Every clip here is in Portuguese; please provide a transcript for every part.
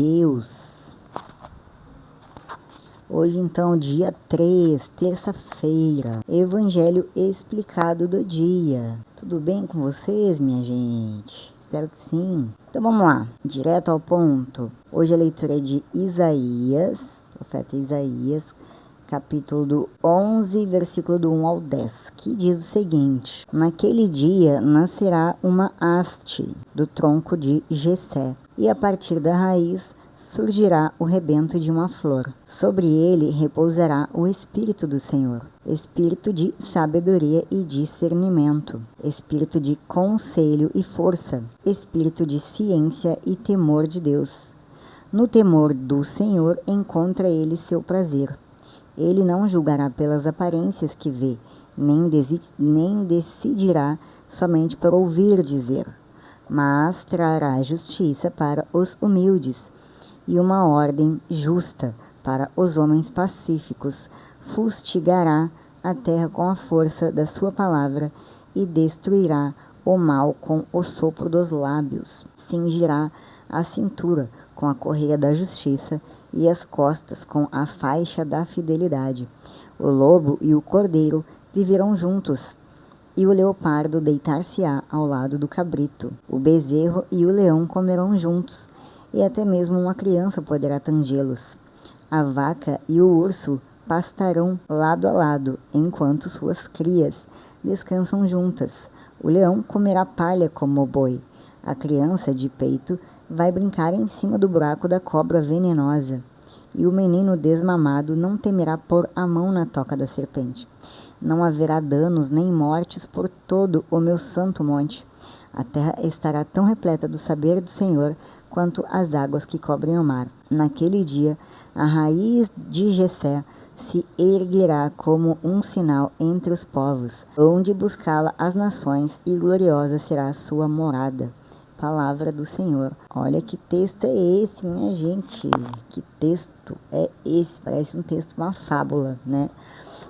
Deus. Hoje então, dia 3, terça-feira, Evangelho explicado do dia. Tudo bem com vocês, minha gente? Espero que sim. Então vamos lá, direto ao ponto. Hoje a leitura é de Isaías, profeta Isaías, capítulo do 11, versículo do 1 ao 10, que diz o seguinte: Naquele dia nascerá uma haste do tronco de Jessé, e a partir da raiz surgirá o rebento de uma flor. Sobre ele repousará o Espírito do Senhor, Espírito de sabedoria e discernimento, Espírito de conselho e força, Espírito de ciência e temor de Deus. No temor do Senhor encontra ele seu prazer. Ele não julgará pelas aparências que vê, nem decidirá somente por ouvir dizer, mas trará justiça para os humildes e uma ordem justa para os homens pacíficos. Fustigará a terra com a força da sua palavra e destruirá o mal com o sopro dos lábios. Cingirá a cintura com a correia da justiça e as costas com a faixa da fidelidade. O lobo e o cordeiro viverão juntos, e o leopardo deitar-se-á ao lado do cabrito. O bezerro e o leão comerão juntos, e até mesmo uma criança poderá tangê-los. A vaca e o urso pastarão lado a lado, enquanto suas crias descansam juntas. O leão comerá palha como o boi. A criança de peito vai brincar em cima do buraco da cobra venenosa, e o menino desmamado não temerá pôr a mão na toca da serpente. Não haverá danos nem mortes por todo o meu santo monte. A terra estará tão repleta do saber do Senhor quanto as águas que cobrem o mar. Naquele dia, a raiz de Jessé se erguerá como um sinal entre os povos, onde buscá-la as nações, e gloriosa será a sua morada. Palavra do Senhor. Olha que texto é esse, minha gente. Que texto é esse? Parece um texto, uma fábula, né?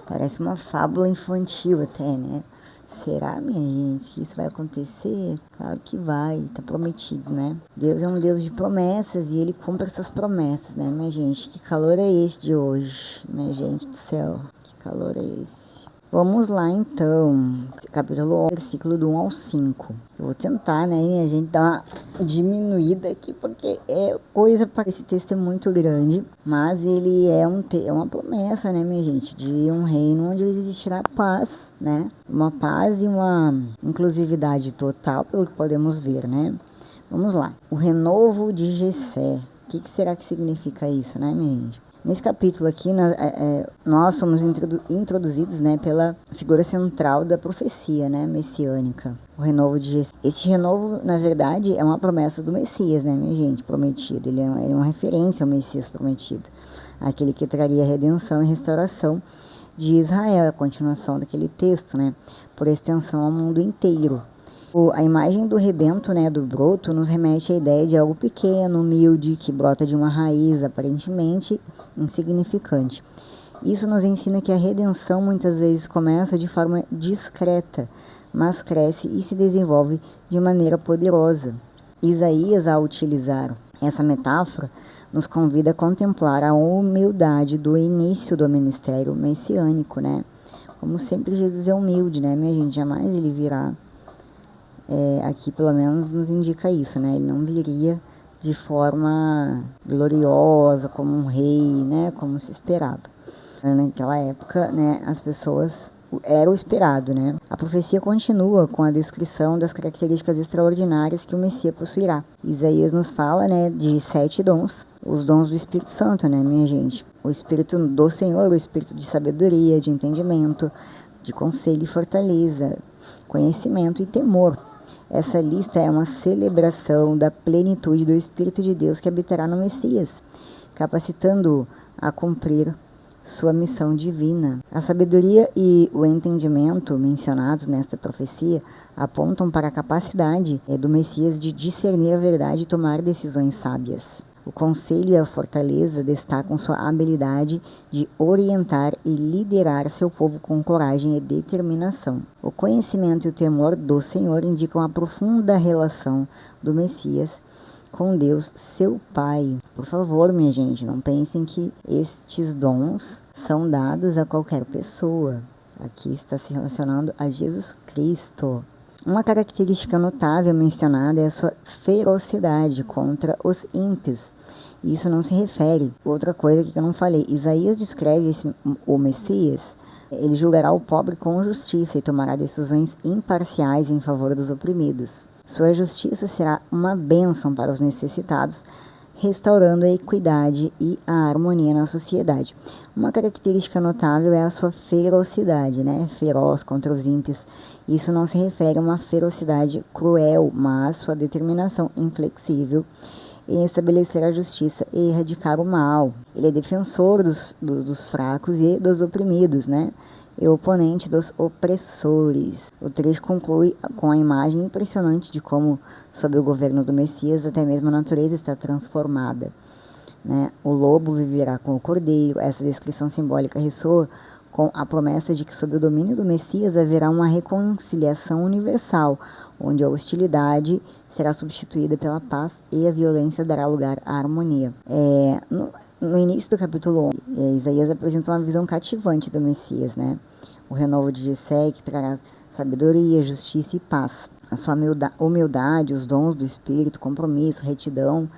Parece uma fábula infantil até, né? Será, minha gente, que isso vai acontecer? Claro que vai, tá prometido, né? Deus é um Deus de promessas e Ele cumpre essas promessas, né, minha gente? Que calor é esse de hoje, minha gente do céu? Que calor é esse? Vamos lá, então, capítulo 11, versículo do 1 ao 5. Eu vou tentar, né, minha gente, dar uma diminuída aqui, porque esse texto é muito grande, mas ele é uma promessa, né, minha gente, de um reino onde existirá paz, né, uma paz e uma inclusividade total, pelo que podemos ver, né. Vamos lá, o renovo de Jessé. O que será que significa isso, né, minha gente? Nesse capítulo aqui, nós somos introduzidos, né, pela figura central da profecia, né, messiânica, o renovo de Jessé. Esse renovo, na verdade, é uma promessa do Messias, né, minha gente, prometido. Ele é uma referência ao Messias prometido, aquele que traria redenção e restauração de Israel, a continuação daquele texto, né, por extensão ao mundo inteiro. A imagem do rebento, né, do broto, nos remete à ideia de algo pequeno, humilde, que brota de uma raiz aparentemente insignificante. Isso nos ensina que a redenção muitas vezes começa de forma discreta, mas cresce e se desenvolve de maneira poderosa. Isaías, ao utilizar essa metáfora, nos convida a contemplar a humildade do início do ministério messiânico, né? Como sempre, Jesus é humilde, né, minha gente? Jamais ele virá. Aqui pelo menos nos indica isso, né? Ele não viria de forma gloriosa, como um rei, né? Como se esperava. Naquela época, né, as pessoas, era o esperado, né? A profecia continua com a descrição das características extraordinárias que o Messias possuirá. Isaías nos fala, né, de 7 dons, os dons do Espírito Santo, né, minha gente? O Espírito do Senhor, o Espírito de sabedoria, de entendimento, de conselho e fortaleza, conhecimento e temor. Essa lista é uma celebração da plenitude do Espírito de Deus que habitará no Messias, capacitando-o a cumprir sua missão divina. A sabedoria e o entendimento mencionados nesta profecia apontam para a capacidade do Messias de discernir a verdade e tomar decisões sábias. O conselho e a fortaleza destacam sua habilidade de orientar e liderar seu povo com coragem e determinação. O conhecimento e o temor do Senhor indicam a profunda relação do Messias com Deus, seu Pai. Por favor, minha gente, não pensem que estes dons são dados a qualquer pessoa. Aqui está se relacionando a Jesus Cristo. Uma característica notável mencionada é a sua ferocidade contra os ímpios. Isso não se refere. Outra coisa que eu não falei. Isaías descreve o Messias. Ele julgará o pobre com justiça e tomará decisões imparciais em favor dos oprimidos. Sua justiça será uma bênção para os necessitados, restaurando a equidade e a harmonia na sociedade. Uma característica notável é a sua ferocidade, né? Feroz contra os ímpios. Isso não se refere a uma ferocidade cruel, mas sua determinação inflexível em estabelecer a justiça e erradicar o mal. Ele é defensor dos fracos e dos oprimidos, né? E oponente dos opressores. O trecho conclui com a imagem impressionante de como, sob o governo do Messias, até mesmo a natureza está transformada, né? O lobo viverá com o cordeiro. Essa descrição simbólica ressoa com a promessa de que, sob o domínio do Messias, haverá uma reconciliação universal, onde a hostilidade será substituída pela paz e a violência dará lugar à harmonia. No início do capítulo 11, Isaías apresenta uma visão cativante do Messias, né? O renovo de Jessé, que trará sabedoria, justiça e paz. A sua humildade, os dons do Espírito, compromisso, retidão,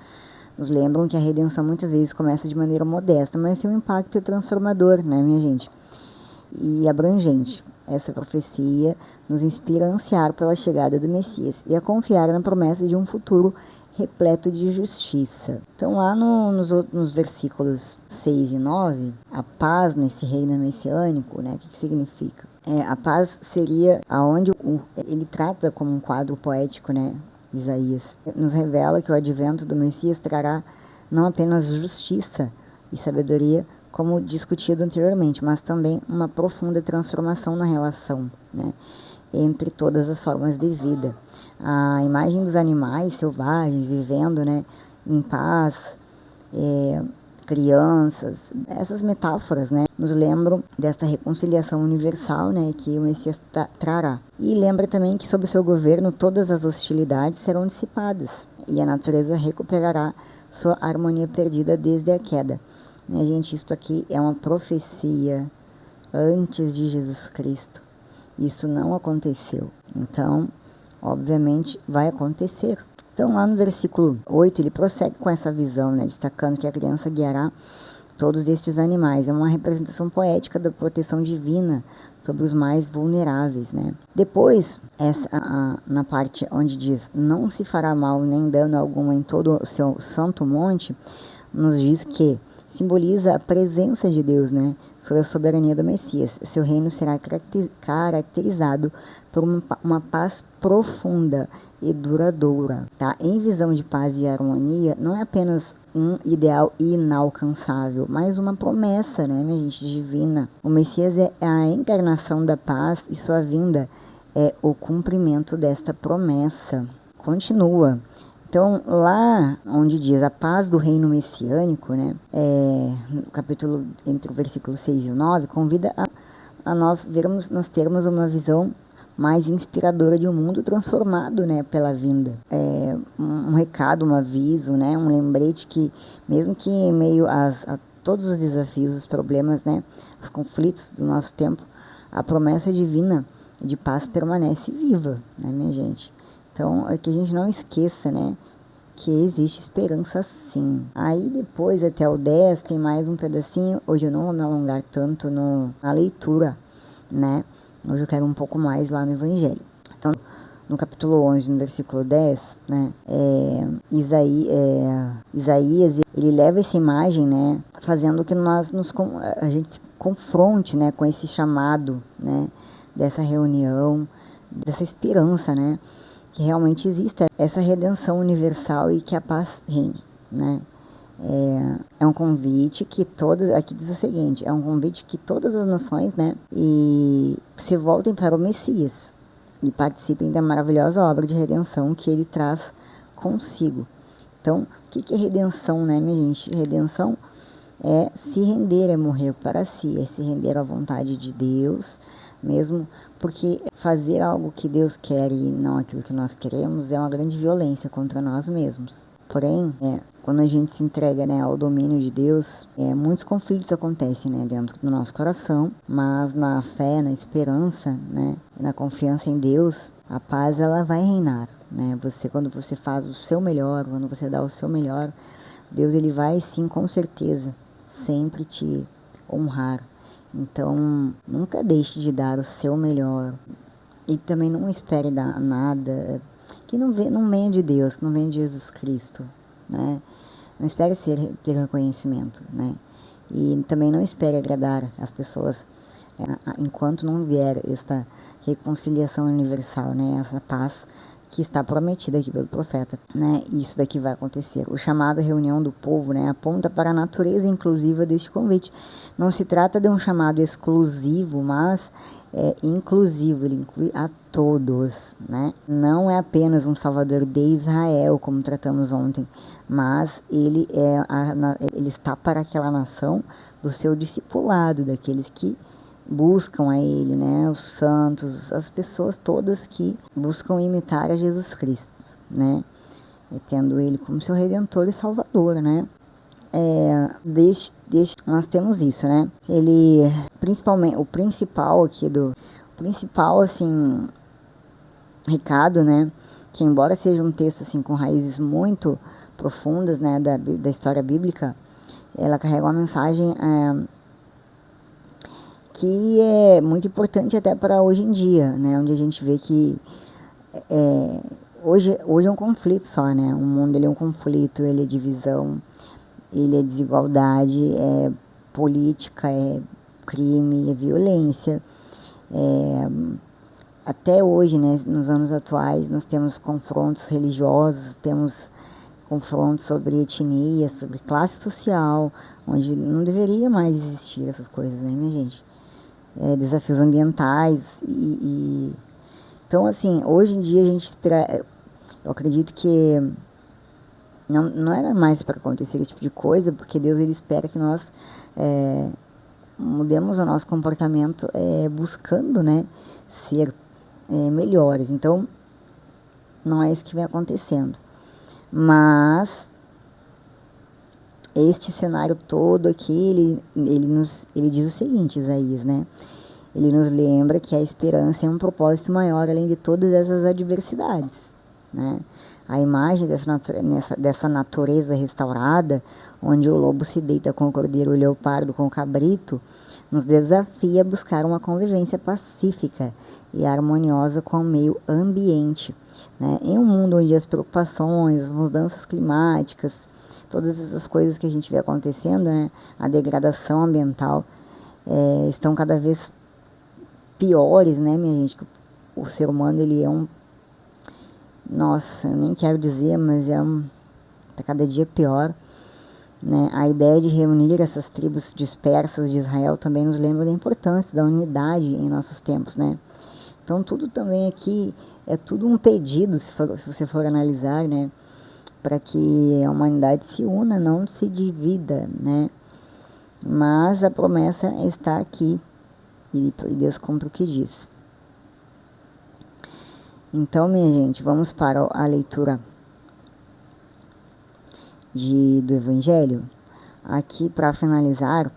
nos lembram que a redenção muitas vezes começa de maneira modesta, mas seu impacto é transformador, né, minha gente? E abrangente. Essa profecia nos inspira a ansiar pela chegada do Messias e a confiar na promessa de um futuro repleto de justiça. Então, lá nos versículos 6 e 9, a paz nesse reino messiânico, né, o que significa? A paz seria aonde ele trata como um quadro poético, né, Isaías. Nos revela que o advento do Messias trará não apenas justiça e sabedoria, como discutido anteriormente, mas também uma profunda transformação na relação, né, entre todas as formas de vida. A imagem dos animais selvagens vivendo, né, em paz, crianças, essas metáforas, né, nos lembram desta reconciliação universal, né, que o Messias trará. E lembra também que sob o seu governo todas as hostilidades serão dissipadas e a natureza recuperará sua harmonia perdida desde a queda. Minha gente, isso aqui é uma profecia antes de Jesus Cristo. Isso não aconteceu. Então, obviamente, vai acontecer. Então, lá no versículo 8, ele prossegue com essa visão, né, destacando que a criança guiará todos estes animais. É uma representação poética da proteção divina sobre os mais vulneráveis, né? Depois, na parte onde diz, não se fará mal nem dano algum em todo o seu santo monte, nos diz que simboliza a presença de Deus, né, sobre a soberania do Messias. Seu reino será caracterizado por uma paz profunda e duradoura, tá? Em visão de paz e harmonia, não é apenas um ideal inalcançável, mas uma promessa, né, minha gente, divina. O Messias é a encarnação da paz e sua vinda é o cumprimento desta promessa. Continua. Então, lá onde diz a paz do reino messiânico, né, no capítulo entre o versículo 6 e o 9, convida a nós termos uma visão mais inspiradora de um mundo transformado, né, pela vinda. Um recado, um aviso, né, um lembrete que, mesmo que em meio a todos os desafios, os problemas, né, os conflitos do nosso tempo, a promessa divina de paz permanece viva, né, minha gente? Então, é que a gente não esqueça, né, que existe esperança sim. Aí depois, até o 10, tem mais um pedacinho. Hoje eu não vou me alongar tanto na leitura, né? Hoje eu quero um pouco mais lá no Evangelho. Então, no capítulo 11, no versículo 10, né, Isaías, ele leva essa imagem, né, fazendo que a gente se confronte, né, com esse chamado, né, dessa reunião, dessa esperança, né, que realmente existe essa redenção universal e que a paz reine, né? É um convite que aqui diz o seguinte, é um convite que todas as nações, né, e se voltem para o Messias e participem da maravilhosa obra de redenção que ele traz consigo. Então, o que é redenção, né, minha gente? Redenção é se render, é morrer para si, é se render à vontade de Deus, mesmo porque fazer algo que Deus quer e não aquilo que nós queremos é uma grande violência contra nós mesmos. Porém, quando a gente se entrega, né, ao domínio de Deus, muitos conflitos acontecem, né, dentro do nosso coração, mas na fé, na esperança, né, na confiança em Deus, a paz ela vai reinar, né? Quando você faz o seu melhor, quando você dá o seu melhor, Deus ele vai sim, com certeza, sempre te honrar. Então, nunca deixe de dar o seu melhor e também não espere dar nada que não venha de Deus, que não venha de Jesus Cristo, né? Não espere ter reconhecimento, né? E também não espere agradar as pessoas enquanto não vier esta reconciliação universal, né? Essa paz que está prometida aqui pelo profeta, né? Isso daqui vai acontecer. O chamado reunião do povo, né, aponta para a natureza inclusiva deste convite. Não se trata de um chamado exclusivo, mas inclusivo, ele inclui a todos, né? Não é apenas um salvador de Israel, como tratamos ontem, mas ele está para aquela nação do seu discipulado, daqueles que buscam a ele, né, os santos, as pessoas todas que buscam imitar a Jesus Cristo, né, tendo ele como seu Redentor e Salvador, né. Nós temos isso, né, principalmente, o principal assim, recado, né, que embora seja um texto, assim, com raízes muito profundas, né, da história bíblica, ela carrega uma mensagem que é muito importante até para hoje em dia, né, onde a gente vê que hoje é um conflito só, né, o mundo ele é um conflito, ele é divisão, ele é desigualdade, é política, é crime, é violência, até hoje, né, nos anos atuais, nós temos confrontos religiosos, temos confrontos sobre etnia, sobre classe social, onde não deveria mais existir essas coisas, né, minha gente? Desafios ambientais então, assim, hoje em dia a gente espera, eu acredito que não era mais para acontecer esse tipo de coisa, porque Deus ele espera que nós mudemos o nosso comportamento buscando, né, ser melhores. Então, não é isso que vem acontecendo. Mas este cenário todo aqui, ele diz o seguinte, Isaías, né? Ele nos lembra que a esperança é um propósito maior além de todas essas adversidades, né? A imagem dessa natureza restaurada, onde o lobo se deita com o cordeiro, o leopardo com o cabrito, nos desafia a buscar uma convivência pacífica e harmoniosa com o meio ambiente, né? Em um mundo onde as preocupações, as mudanças climáticas, todas essas coisas que a gente vê acontecendo, né? A degradação ambiental, estão cada vez piores, né, minha gente? O ser humano, ele nossa, eu nem quero dizer, mas tá cada dia pior, né? A ideia de reunir essas tribos dispersas de Israel também nos lembra da importância da unidade em nossos tempos, né? Então tudo também aqui é tudo um pedido, se você for analisar, né, para que a humanidade se una, não se divida, né? Mas a promessa está aqui e Deus cumpre o que diz. Então, minha gente, vamos para a leitura do Evangelho. Aqui, para finalizar,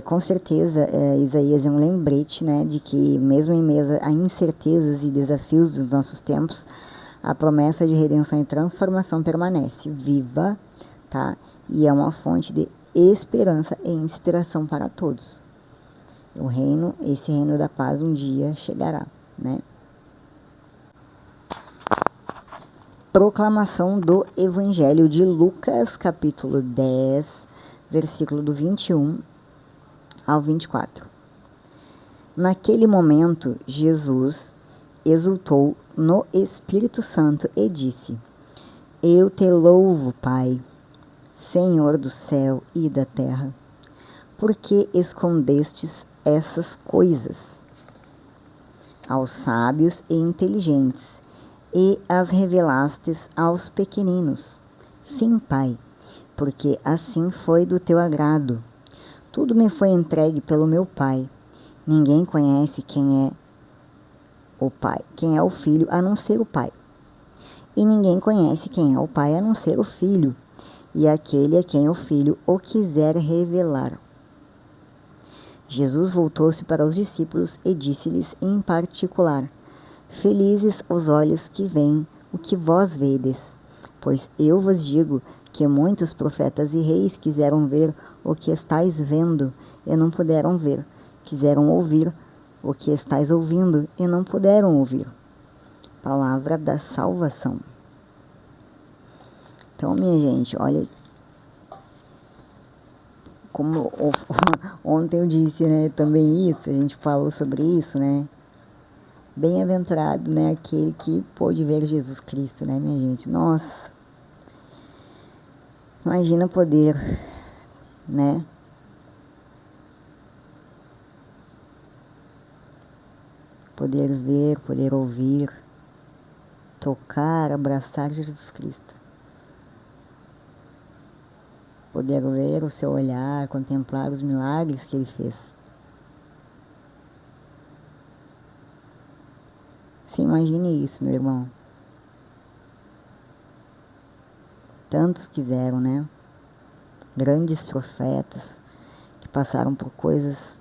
com certeza, Isaías é um lembrete, né, de que mesmo em meio a incertezas e desafios dos nossos tempos, a promessa de redenção e transformação permanece viva, tá? E é uma fonte de esperança e inspiração para todos. Esse reino da paz um dia chegará, né? Proclamação do Evangelho de Lucas, capítulo 10, versículo do 21 ao 24. Naquele momento, Jesus exultou no Espírito Santo e disse: Eu te louvo, Pai, Senhor do céu e da terra, porque escondestes essas coisas aos sábios e inteligentes e as revelastes aos pequeninos. Sim, Pai, porque assim foi do teu agrado. Tudo me foi entregue pelo meu Pai. Ninguém conhece quem é o Pai, quem é o Filho, a não ser o Pai. e ninguém conhece quem é o Pai a não ser o Filho, e aquele a quem o Filho o quiser revelar. Jesus voltou-se para os discípulos e disse-lhes em particular: Felizes os olhos que veem o que vós vedes, pois eu vos digo que muitos profetas e reis quiseram ver o que estáis vendo e não puderam ver, quiseram ouvir o que estáis ouvindo e não puderam ouvir. Palavra da salvação. Então, minha gente, olha como ontem eu disse, né, também isso, a gente falou sobre isso, né? Bem-aventurado, né, aquele que pôde ver Jesus Cristo, né, minha gente? Nossa, imagina poder, né, poder ver, poder ouvir, tocar, abraçar Jesus Cristo. Poder ver o seu olhar, contemplar os milagres que ele fez. Você imagine isso, meu irmão. Tantos quiseram, né? Grandes profetas que passaram por coisas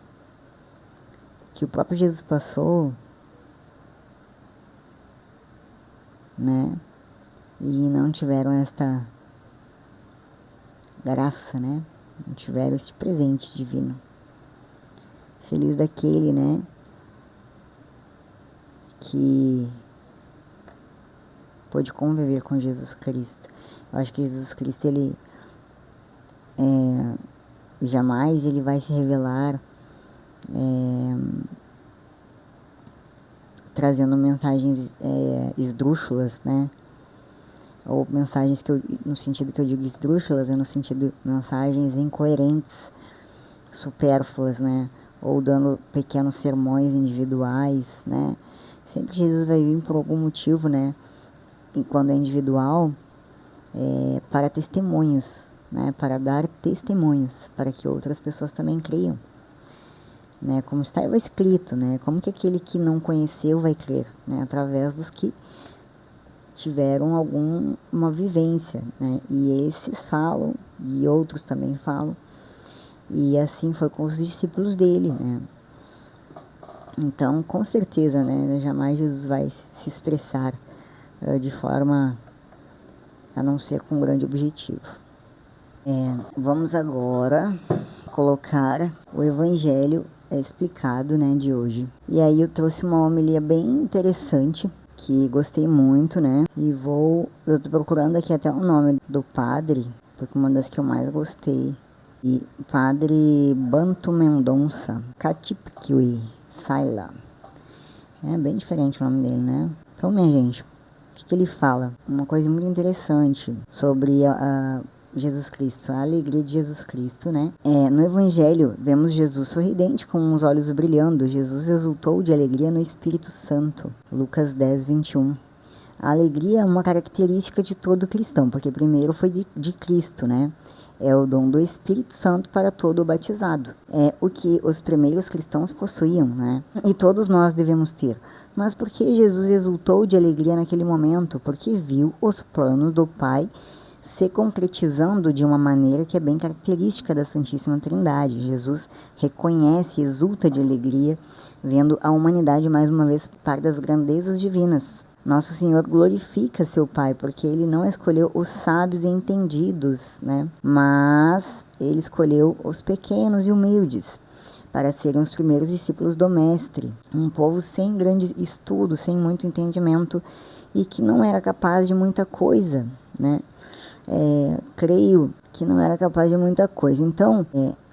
que o próprio Jesus passou, né? E não tiveram esta graça, né? Não tiveram este presente divino. Feliz daquele, né, que pôde conviver com Jesus Cristo. Eu acho que Jesus Cristo, ele jamais ele vai se revelar trazendo mensagens esdrúxulas, né? Ou mensagens que no sentido que eu digo esdrúxulas, é no sentido mensagens incoerentes, supérfluas, né? Ou dando pequenos sermões individuais, né? Sempre Jesus vai vir por algum motivo, né? E quando é individual, para testemunhos, né? Para dar testemunhos, para que outras pessoas também creiam, né? Como está escrito, né? Como que aquele que não conheceu vai crer, né? Através dos que tiveram uma vivência, né? E esses falam, e outros também falam, e assim foi com os discípulos dele, né? Então, com certeza, né? Jamais Jesus vai se expressar de forma a não ser com um grande objetivo. Vamos agora colocar o Evangelho explicado, né, de hoje. E aí eu trouxe uma homilia bem interessante, que gostei muito, né? E eu tô procurando aqui até o nome do padre, porque uma das que eu mais gostei. E Padre Banto Mendonça Katipkiwi Saila. É bem diferente o nome dele, né? Então, minha gente, o que ele fala? Uma coisa muito interessante sobre Jesus Cristo, a alegria de Jesus Cristo, né? No Evangelho, vemos Jesus sorridente com os olhos brilhando. Jesus exultou de alegria no Espírito Santo. Lucas 10, 21. A alegria é uma característica de todo cristão, porque primeiro foi de Cristo, né? É o dom do Espírito Santo para todo o batizado. É o que os primeiros cristãos possuíam, né? E todos nós devemos ter. Mas por que Jesus exultou de alegria naquele momento? Porque viu os planos do Pai se concretizando de uma maneira que é bem característica da Santíssima Trindade. Jesus reconhece e exulta de alegria, vendo a humanidade mais uma vez par das grandezas divinas. Nosso Senhor glorifica seu Pai, porque ele não escolheu os sábios e entendidos, né? Mas ele escolheu os pequenos e humildes, para serem os primeiros discípulos do Mestre. Um povo sem grande estudo, sem muito entendimento, e que não era capaz de muita coisa, né? Creio que não era capaz de muita coisa. Então,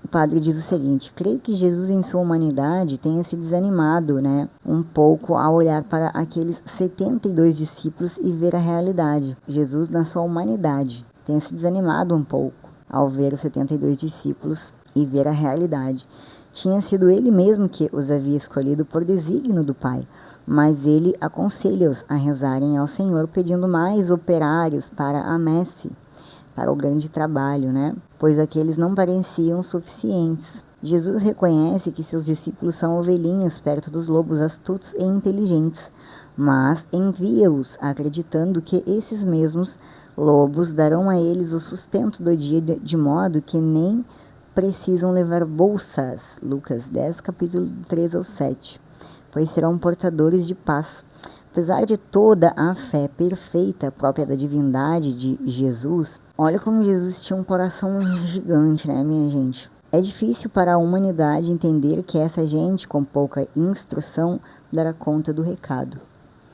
o padre diz o seguinte: creio que Jesus em sua humanidade tenha se desanimado, né, um pouco ao olhar para aqueles 72 discípulos e ver a realidade. Jesus na sua humanidade tenha se desanimado um pouco ao ver os 72 discípulos e ver a realidade. Tinha sido ele mesmo que os havia escolhido por desígnio do Pai, mas ele aconselha-os a rezarem ao Senhor pedindo mais operários para a messe, para o grande trabalho, né? Pois aqueles não pareciam suficientes. Jesus reconhece que seus discípulos são ovelhinhas perto dos lobos astutos e inteligentes, mas envia-os acreditando que esses mesmos lobos darão a eles o sustento do dia, de modo que nem precisam levar bolsas. Lucas 10, capítulo 3 ao 7. Pois serão portadores de paz. Apesar de toda a fé perfeita própria da divindade de Jesus, olha como Jesus tinha um coração gigante, né, minha gente? É difícil para a humanidade entender que essa gente com pouca instrução dará conta do recado.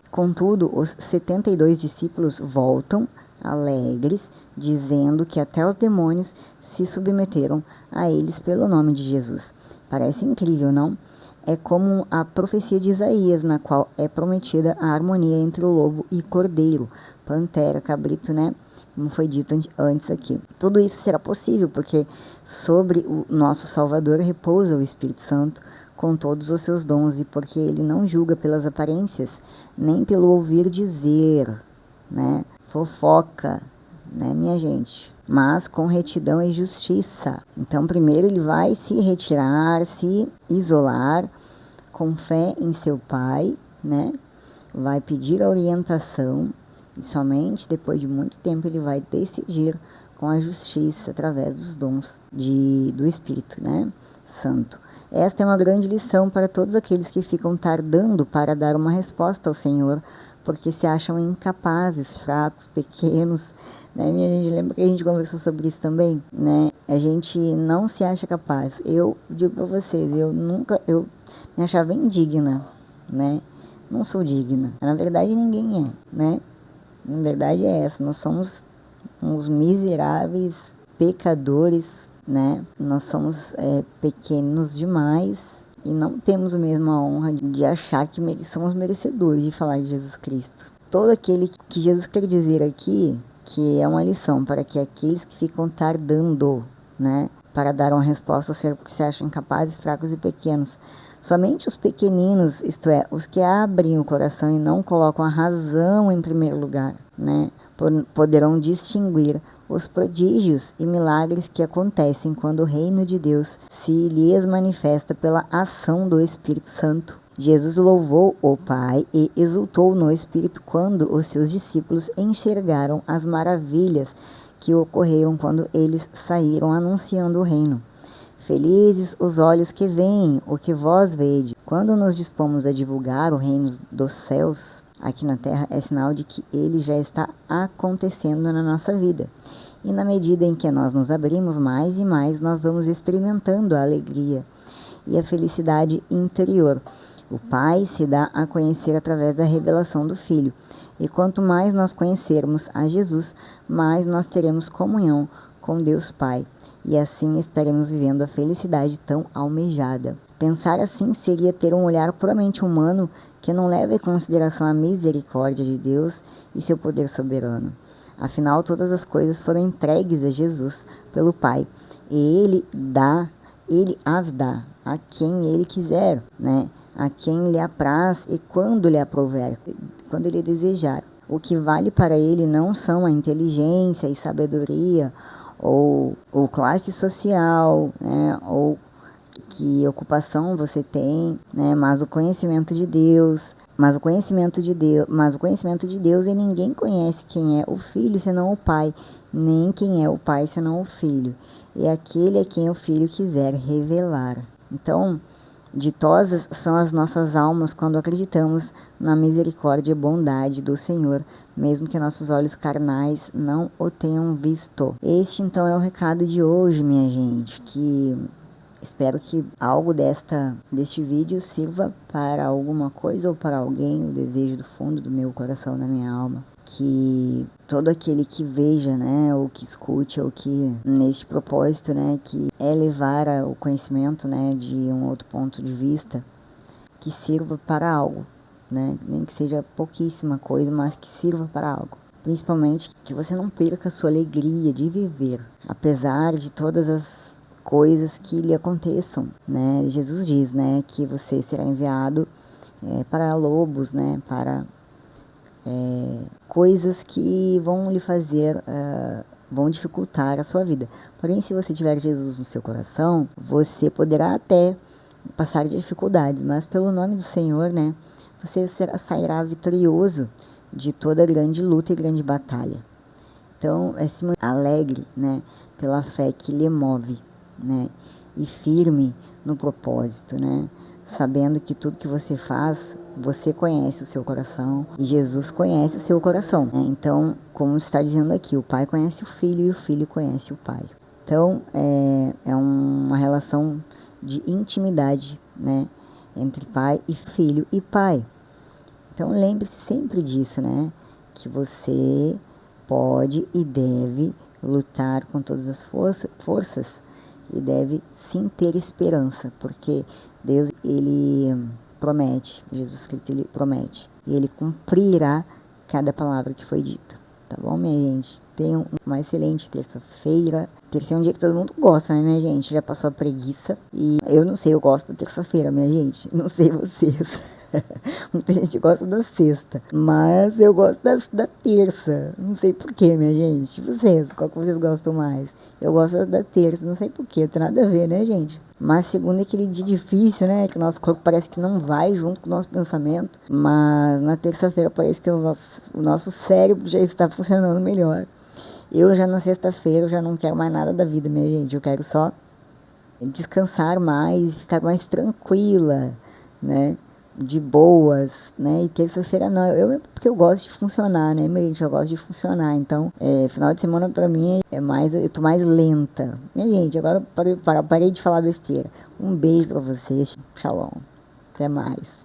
Contudo, os 72 discípulos voltam alegres, dizendo que até os demônios se submeteram a eles pelo nome de Jesus. Parece incrível, não? É como a profecia de Isaías, na qual é prometida a harmonia entre o lobo e cordeiro, pantera, cabrito, né? Como foi dito antes aqui. Tudo isso será possível porque sobre o nosso Salvador repousa o Espírito Santo com todos os seus dons e porque ele não julga pelas aparências, nem pelo ouvir dizer, né? Fofoca, né, minha gente? Mas com retidão e justiça. Então, primeiro ele vai se retirar, se isolar, com fé em seu Pai, né? Vai pedir a orientação e somente depois de muito tempo ele vai decidir com a justiça através dos dons do Espírito, né, Santo. Esta é uma grande lição para todos aqueles que ficam tardando para dar uma resposta ao Senhor, porque se acham incapazes, fracos, pequenos, né, minha gente? Lembra que a gente conversou sobre isso também, né? A gente não se acha capaz. Eu digo para vocês, eu me achava indigna, né? Não sou digna. Na verdade, ninguém é, né? Na verdade é essa, nós somos uns miseráveis pecadores, né? Nós somos pequenos demais e não temos a mesma honra de achar que somos merecedores de falar de Jesus Cristo. Todo aquele que Jesus quer dizer aqui, que é uma lição para que aqueles que ficam tardando, né, para dar uma resposta ao Senhor porque se acham incapazes, fracos e pequenos. Somente os pequeninos, isto é, os que abrem o coração e não colocam a razão em primeiro lugar, né, poderão distinguir os prodígios e milagres que acontecem quando o reino de Deus se lhes manifesta pela ação do Espírito Santo. Jesus louvou o Pai e exultou no Espírito quando os seus discípulos enxergaram as maravilhas que ocorreram quando eles saíram anunciando o reino. Felizes os olhos que veem o que vós vede. Quando nos dispomos a divulgar o reino dos céus aqui na terra, é sinal de que ele já está acontecendo na nossa vida. E na medida em que nós nos abrimos mais e mais, nós vamos experimentando a alegria e a felicidade interior. O Pai se dá a conhecer através da revelação do Filho. E quanto mais nós conhecermos a Jesus, mais nós teremos comunhão com Deus Pai. E assim estaremos vivendo a felicidade tão almejada. Pensar assim seria ter um olhar puramente humano que não leva em consideração a misericórdia de Deus e seu poder soberano. Afinal, todas as coisas foram entregues a Jesus pelo Pai. E Ele as dá a quem Ele quiser, né? A quem lhe apraz e quando lhe aprouver, quando ele desejar. O que vale para ele não são a inteligência e sabedoria, ou classe social, né, ou que ocupação você tem, né, mas o conhecimento de Deus. Mas o conhecimento de Deus, e ninguém conhece quem é o Filho senão o Pai, nem quem é o Pai senão o Filho. E aquele a quem o Filho quiser revelar. Então, ditosas são as nossas almas quando acreditamos na misericórdia e bondade do Senhor, mesmo que nossos olhos carnais não o tenham visto. Este então é o recado de hoje, minha gente, que espero que algo deste vídeo sirva para alguma coisa ou para alguém, o desejo do fundo do meu coração, da minha alma. Que todo aquele que veja, né, ou que escute, ou que neste propósito, né, que é levar o conhecimento, né, de um outro ponto de vista, que sirva para algo, né, nem que seja pouquíssima coisa, mas que sirva para algo. Principalmente que você não perca a sua alegria de viver, apesar de todas as coisas que lhe aconteçam, né. Jesus diz, né, que você será enviado para lobos, né, para coisas que vão lhe fazer, vão dificultar a sua vida. Porém, se você tiver Jesus no seu coração, você poderá até passar dificuldades, mas pelo nome do Senhor, né, você sairá vitorioso de toda grande luta e grande batalha. Então, é se manter alegre, né, pela fé que lhe move, né, e firme no propósito, né, sabendo que tudo que você faz, você conhece o seu coração e Jesus conhece o seu coração, né? Então, como está dizendo aqui, o pai conhece o filho e o filho conhece o pai. Então, é uma relação de intimidade, né, entre pai e filho e pai. Então, lembre-se sempre disso, né, que você pode e deve lutar com todas as forças e deve sim ter esperança, porque Deus, ele promete, Jesus Cristo, ele promete, e ele cumprirá cada palavra que foi dita, tá bom, minha gente? Tenham uma excelente terça-feira. Terça é um dia que todo mundo gosta, né, minha gente? Já passou a preguiça. E eu não sei, eu gosto da terça-feira, minha gente. Não sei vocês. Muita gente gosta da sexta. Mas eu gosto da terça. Não sei porquê, minha gente. Vocês, qual que vocês gostam mais? Eu gosto da terça, não sei porquê. Tem nada a ver, né, gente? Mas segunda é aquele dia difícil, né? Que o nosso corpo parece que não vai junto com o nosso pensamento. Mas na terça-feira parece que o nosso cérebro já está funcionando melhor. Eu já na sexta-feira, eu já não quero mais nada da vida, minha gente. Eu quero só descansar mais, ficar mais tranquila, né? De boas, né? E terça-feira não. Porque eu gosto de funcionar, né, minha gente? Eu gosto de funcionar. Então, final de semana pra mim eu tô mais lenta. Minha gente, agora parei de falar besteira. Um beijo pra vocês. Shalom. Até mais.